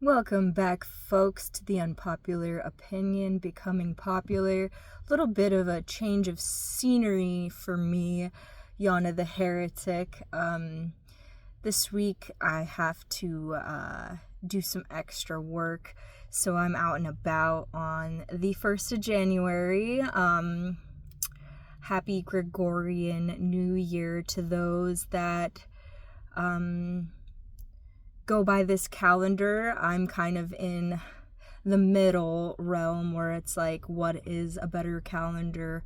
Welcome back, folks, to the unpopular opinion becoming popular. A little bit of a change of scenery for me, Yana the Heretic. This week I have to do some extra work, so I'm out and about on the 1st of January. Happy Gregorian New Year to those that go by this calendar. I'm kind of in the middle realm where it's like, what is a better calendar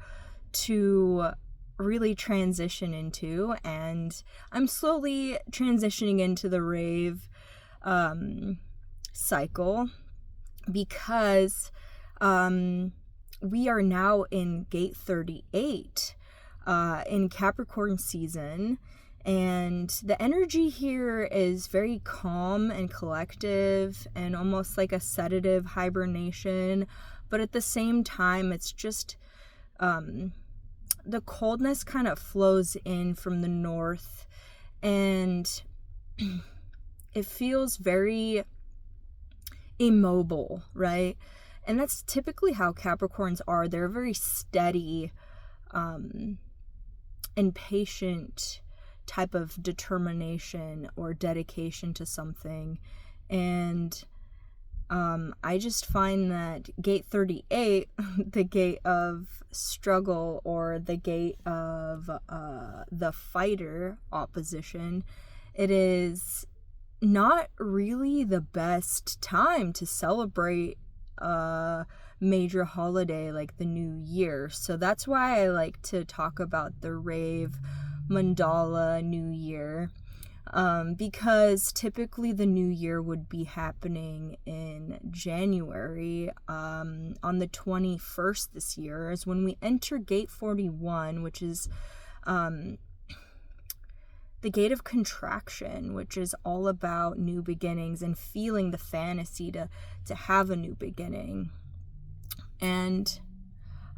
to really transition into? And I'm slowly transitioning into the rave cycle because we are now in gate 38 in Capricorn season. And the energy here is very calm and collective and almost like a sedative hibernation. But at the same time, it's just the coldness kind of flows in from the north. And it feels very immobile, right? And that's typically how Capricorns are. They're very steady and patient type of determination or dedication to something. And I just find that gate 38, the gate of struggle or the gate of the fighter opposition, it is not really the best time to celebrate a major holiday like the New Year. So that's why I like to talk about the rave mandala New Year, because typically the New Year would be happening in January. On the 21st this year is when we enter gate 41, which is the gate of contraction, which is all about new beginnings and feeling the fantasy to have a new beginning. And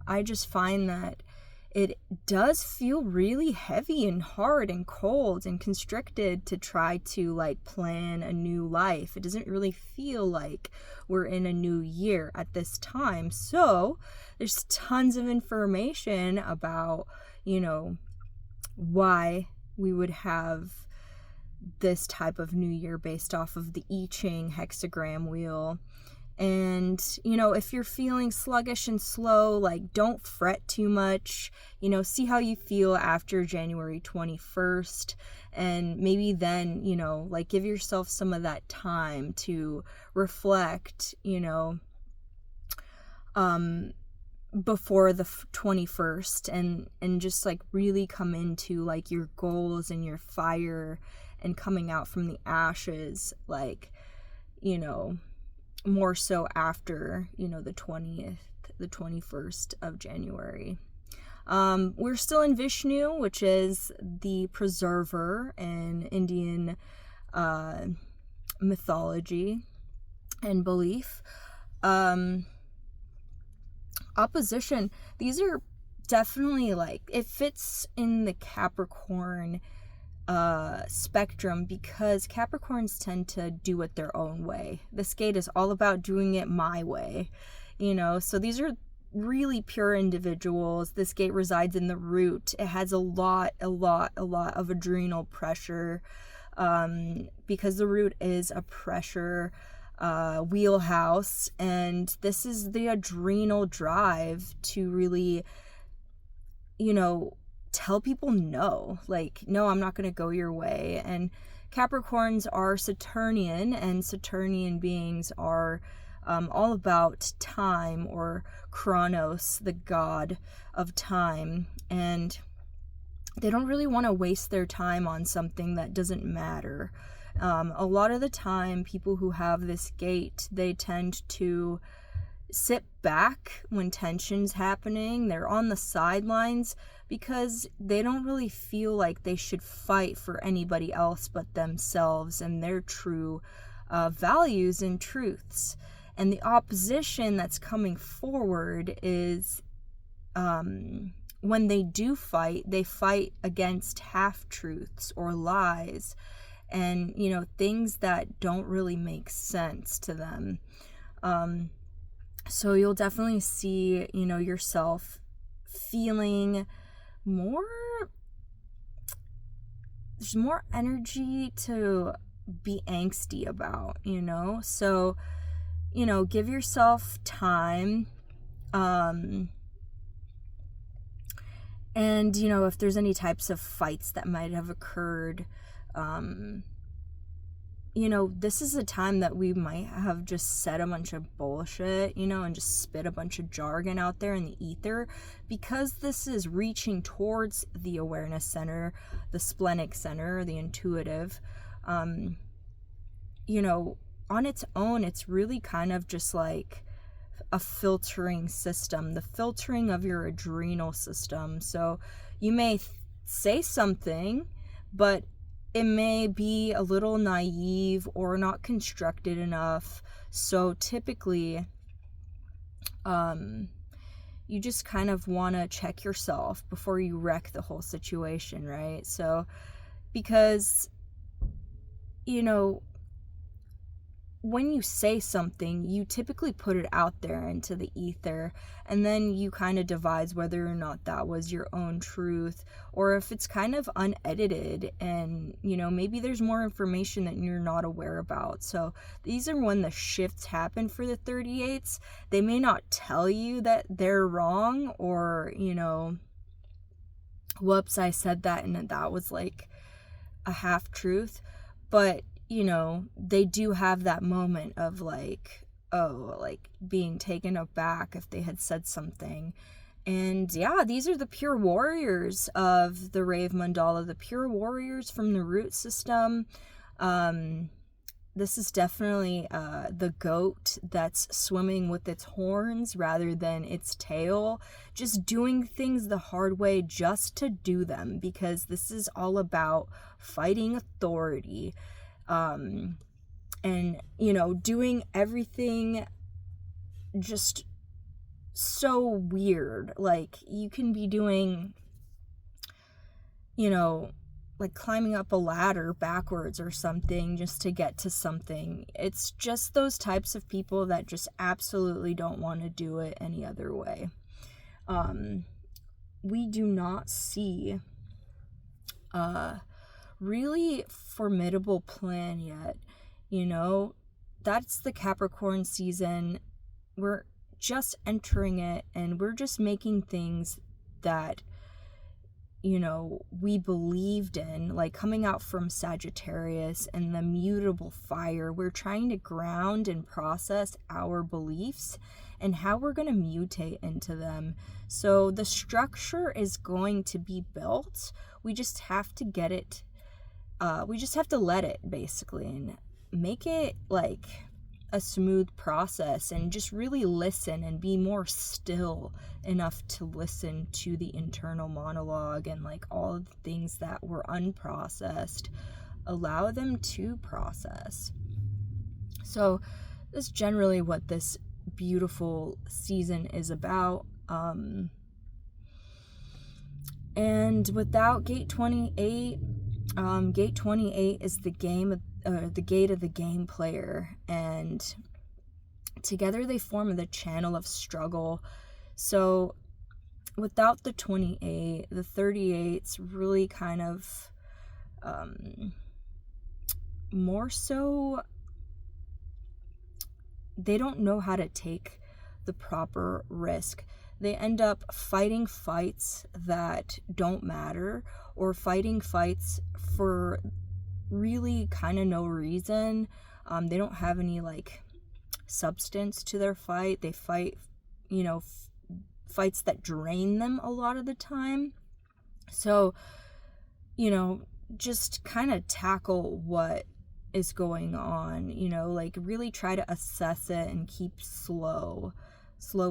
I just find that it does feel really heavy and hard and cold and constricted to try to like plan a new life. It doesn't really feel like we're in a new year at this time. So there's tons of information about, why we would have this type of new year based off of the I Ching hexagram wheel. And, if you're feeling sluggish and slow, like, don't fret too much. See how you feel after January 21st. And maybe then, give yourself some of that time to reflect, before the 21st and just, really come into, your goals and your fire and coming out from the ashes, more so after, the 21st of January. We're still in Vishnu, which is the preserver in Indian mythology and belief. Opposition, these are definitely it fits in the Capricorn spectrum because Capricorns tend to do it their own way. This gate is all about doing it my way, so these are really pure individuals. This gate resides in the root. It has a lot of adrenal pressure, because the root is a pressure wheelhouse, and this is the adrenal drive to really, tell people no, no, I'm not going to go your way. And Capricorns are Saturnian, and Saturnian beings are all about time, or Chronos, the god of time, and they don't really want to waste their time on something that doesn't matter. A lot of the time, people who have this gate, they tend to sit back when tension's happening. They're on the sidelines because they don't really feel like they should fight for anybody else but themselves and their true values and truths. And the opposition that's coming forward is when they do fight, they fight against half-truths or lies. and, you know, things that don't really make sense to them. So you'll definitely see, you know, yourself feeling more, there's more energy to be angsty about, you know? So, you know, give yourself time. And, you know, if there's any types of fights that might have occurred, you know, this is a time that we might have just said a bunch of bullshit, you know, and just spit a bunch of jargon out there in the ether, because this is reaching towards the awareness center, the splenic center, the intuitive. You know, on its own, it's really kind of just like a filtering system, the filtering of your adrenal system. So you may say something, but it may be a little naive or not constructed enough. So typically, you just kind of want to check yourself before you wreck the whole situation, right? So, because, you know, when you say something, you typically put it out there into the ether, and then you kind of devise whether or not that was your own truth, or if it's kind of unedited, and, you know, maybe there's more information that you're not aware about. So these are when the shifts happen for the 38s. They may not tell you that they're wrong, or, you know, whoops, I said that and that was like a half truth, but, you know, they do have that moment of like, oh, like being taken aback if they had said something. And yeah, these are the pure warriors of the Rave Mandala, the pure warriors from the root system. This is definitely the goat that's swimming with its horns rather than its tail, just doing things the hard way just to do them, because this is all about fighting authority. And, you know, doing everything just so weird. Like, you can be doing, you know, like climbing up a ladder backwards or something just to get to something. It's just those types of people that just absolutely don't want to do it any other way. We do not see really formidable plan yet. You know, that's the Capricorn season. We're just entering it, and we're just making things that, you know, we believed in, like coming out from Sagittarius and the mutable fire. We're trying to ground and process our beliefs and how we're going to mutate into them. So the structure is going to be built. We just have to get it. We just have to let it, basically, and make it like a smooth process, and just really listen and be more still enough to listen to the internal monologue and like all of the things that were unprocessed. Allow them to process. So that's generally what this beautiful season is about. And without gate 28, gate 28 is the gate of the game player, and together they form the channel of struggle. So without the 28, the 38's really kind of more so, they don't know how to take the proper risk. They end up fighting fights that don't matter, or fighting fights for really kind of no reason. They don't have any like substance to their fight. They fight, you know, fights that drain them a lot of the time. So, you know, just kind of tackle what is going on, you know, like really try to assess it and keep slow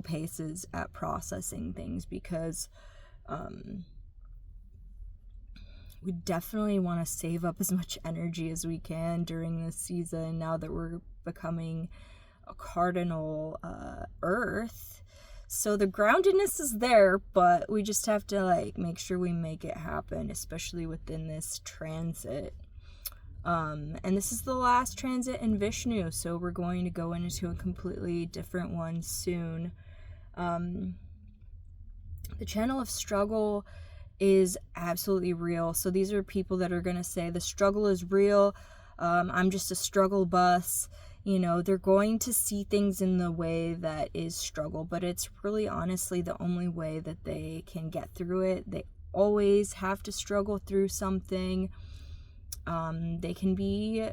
paces at processing things, because we definitely want to save up as much energy as we can during this season, now that we're becoming a cardinal earth. So the groundedness is there, but we just have to like make sure we make it happen, especially within this transit. And this is the last transit in Vishnu, so we're going to go into a completely different one soon. The channel of struggle is absolutely real. So these are people that are going to say the struggle is real. I'm just a struggle bus. You know, they're going to see things in the way that is struggle, but it's really honestly the only way that they can get through it. They always have to struggle through something. They can be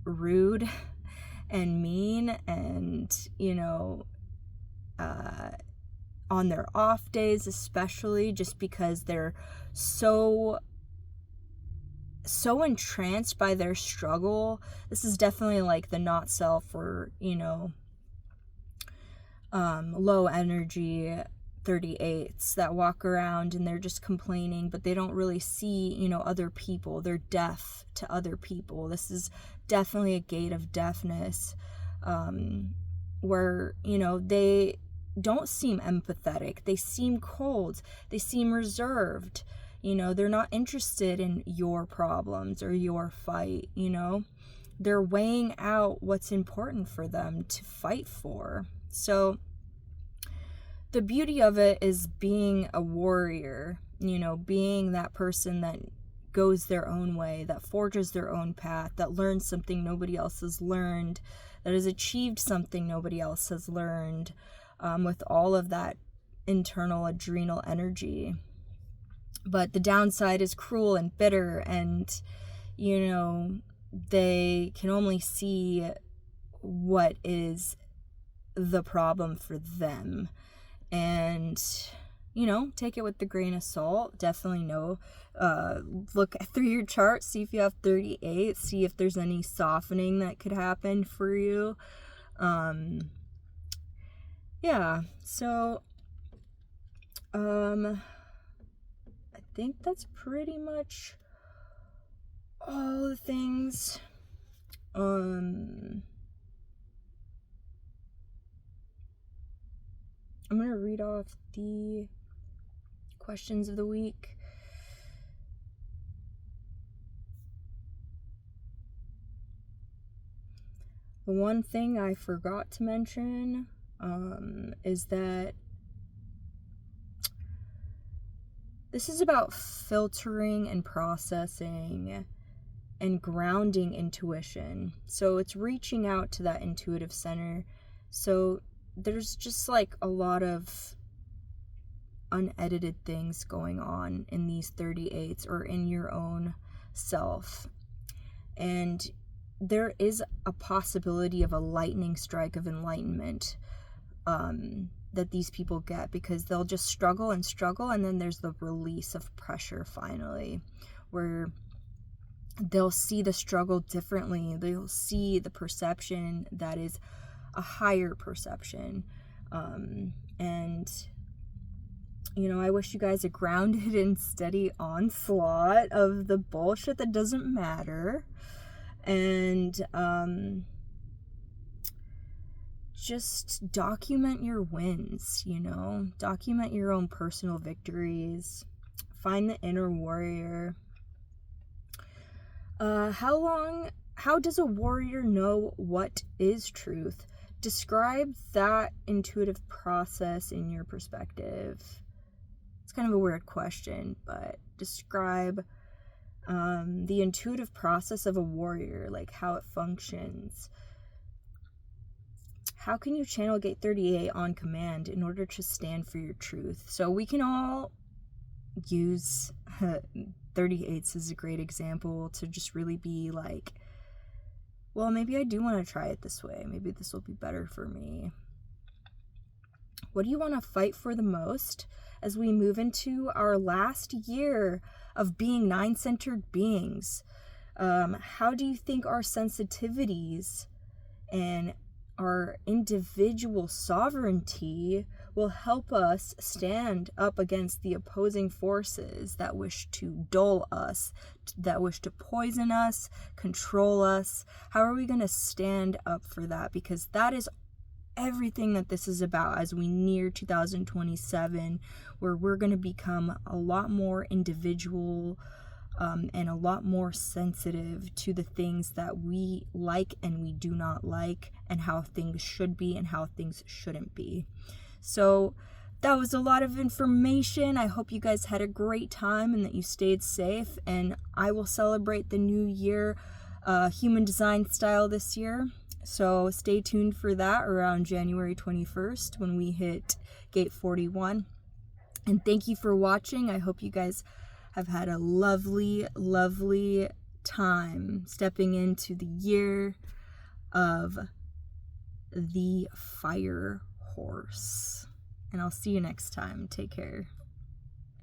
rude and mean and, you know, on their off days especially, just because they're so entranced by their struggle. This is definitely like the not self, or, you know, low energy 38s that walk around and they're just complaining, but they don't really see, you know, other people. They're deaf to other people. This is definitely a gate of deafness, where, you know, they don't seem empathetic. They seem cold. They seem reserved. You know, they're not interested in your problems or your fight, you know. They're weighing out what's important for them to fight for. So the beauty of it is being a warrior, you know, being that person that goes their own way, that forges their own path, that learns something nobody else has learned, that has achieved something nobody else has learned, with all of that internal adrenal energy. But the downside is cruel and bitter, and, you know, they can only see what is the problem for them. And, you know, take it with a grain of salt. Definitely know. Look through your chart, see if you have 38, see if there's any softening that could happen for you. Yeah, so, I think that's pretty much all the things. I'm going to read off the questions of the week. The one thing I forgot to mention is that this is about filtering and processing and grounding intuition. So it's reaching out to that intuitive center. So there's just like a lot of unedited things going on in these 38s or in your own self. And there is a possibility of a lightning strike of enlightenment that these people get, because they'll just struggle and struggle, and then there's the release of pressure finally, where they'll see the struggle differently. They'll see the perception that is a higher perception. And, you know, I wish you guys a grounded and steady onslaught of the bullshit that doesn't matter. And just document your wins, you know, document your own personal victories, find the inner warrior. How does a warrior know what is truth? Describe that intuitive process in your perspective. It's kind of a weird question, but describe the intuitive process of a warrior, like how it functions. How can you channel Gate 38 on command in order to stand for your truth? So we can all use 38s as a great example to just really be like, well, maybe I do want to try it this way. Maybe this will be better for me. What do you want to fight for the most as we move into our last year of being 9-centered beings? How do you think our sensitivities and our individual sovereignty will help us stand up against the opposing forces that wish to dull us, that wish to poison us, control us? How are we going to stand up for that? Because that is everything that this is about as we near 2027, where we're going to become a lot more individual, and a lot more sensitive to the things that we like and we do not like, and how things should be and how things shouldn't be. So that was a lot of information. I hope you guys had a great time and that you stayed safe, and I will celebrate the new year human design style this year. So stay tuned for that around January 21st when we hit gate 41. And thank you for watching. I hope you guys have had a lovely, lovely time stepping into the year of the fire horse. And I'll see you next time. Take care.